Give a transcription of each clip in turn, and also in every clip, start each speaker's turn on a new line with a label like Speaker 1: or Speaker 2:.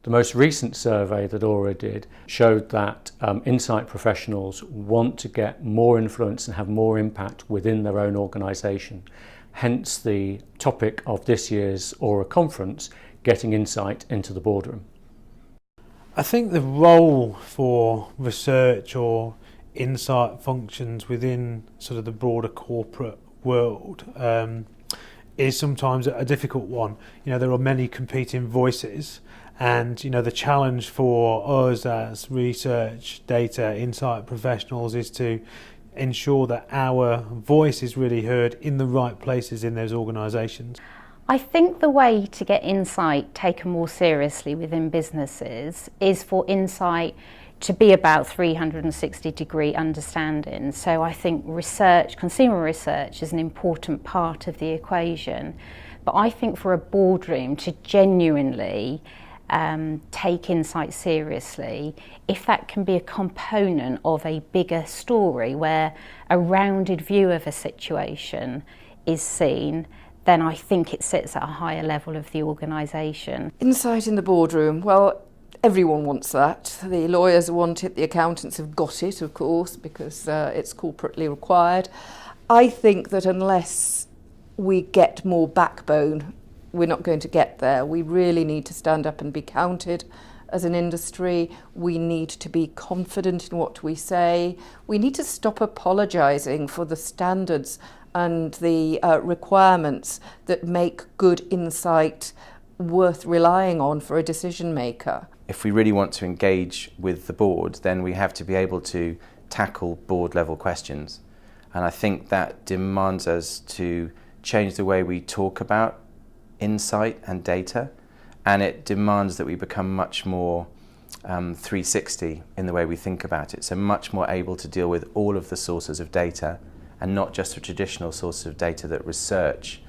Speaker 1: The most recent survey that Aura did showed that insight professionals want to get more influence and have more impact within their own organisation. Hence the topic of this year's Aura conference, getting insight into the boardroom.
Speaker 2: I think the role for research or insight functions within sort of the broader corporate world is sometimes a difficult one. You know, there are many competing voices, and you know, the challenge for us as research, data, insight professionals is to ensure that our voice is really heard in the right places in those organisations.
Speaker 3: I think the way to get insight taken more seriously within businesses is for insight to be about 360-degree understanding. So I think research, consumer research, is an important part of the equation. But I think for a boardroom to genuinely take insight seriously, if that can be a component of a bigger story where a rounded view of a situation is seen, then I think it sits at a higher level of the organisation.
Speaker 4: Insight in the boardroom, well, everyone wants that. The lawyers want it, the accountants have got it, of course, because it's corporately required. I think that unless we get more backbone, we're not going to get there. We really need to stand up and be counted as an industry. We need to be confident in what we say. We need to stop apologising for the standards and the requirements that make good insight worth relying on for a decision maker.
Speaker 5: If we really want to engage with the board, then we have to be able to tackle board level questions. And I think that demands us to change the way we talk about insight and data, and it demands that we become much more 360 in the way we think about it, so much more able to deal with all of the sources of data and not just the traditional sources of data that research,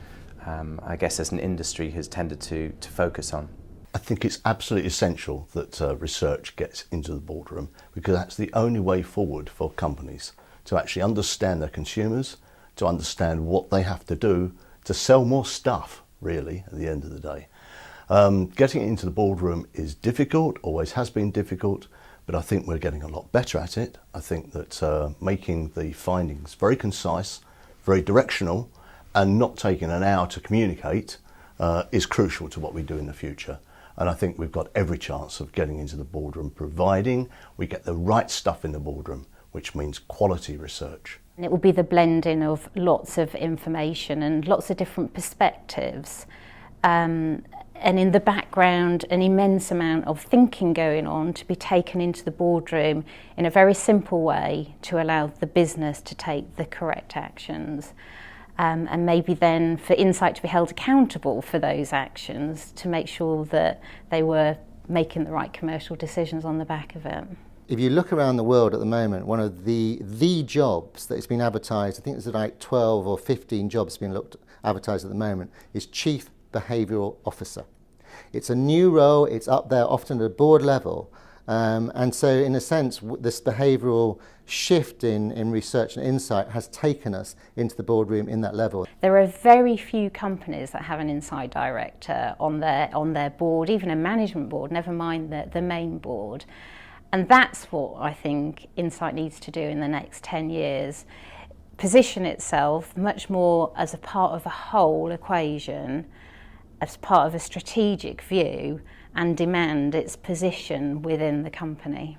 Speaker 5: I guess as an industry, has tended to focus on.
Speaker 6: I think it's absolutely essential that research gets into the boardroom, because that's the only way forward for companies to actually understand their consumers, to understand what they have to do to sell more stuff, really, at the end of the day. Getting into the boardroom is difficult, always has been difficult, but I think we're getting a lot better at it. I think that making the findings very concise, very directional, and not taking an hour to communicate is crucial to what we do in the future. And I think we've got every chance of getting into the boardroom, providing we get the right stuff in the boardroom, which means quality research.
Speaker 3: It will be the blending of lots of information and lots of different perspectives. And in the background, an immense amount of thinking going on to be taken into the boardroom in a very simple way to allow the business to take the correct actions. And maybe then for insight to be held accountable for those actions to make sure that they were making the right commercial decisions on the back of it.
Speaker 7: If you look around the world at the moment, one of the jobs that has been advertised, I think there's like 12 or 15 jobs being advertised at the moment, is Chief Behavioural Officer. It's a new role, it's up there often at a board level, and so in a sense this behavioural shift in research and insight has taken us into the boardroom in that level.
Speaker 3: There are very few companies that have an insight director on their board, even a management board, never mind the main board. And that's what I think insight needs to do in the next 10 years. Position itself much more as a part of a whole equation, as part of a strategic view, and demand its position within the company.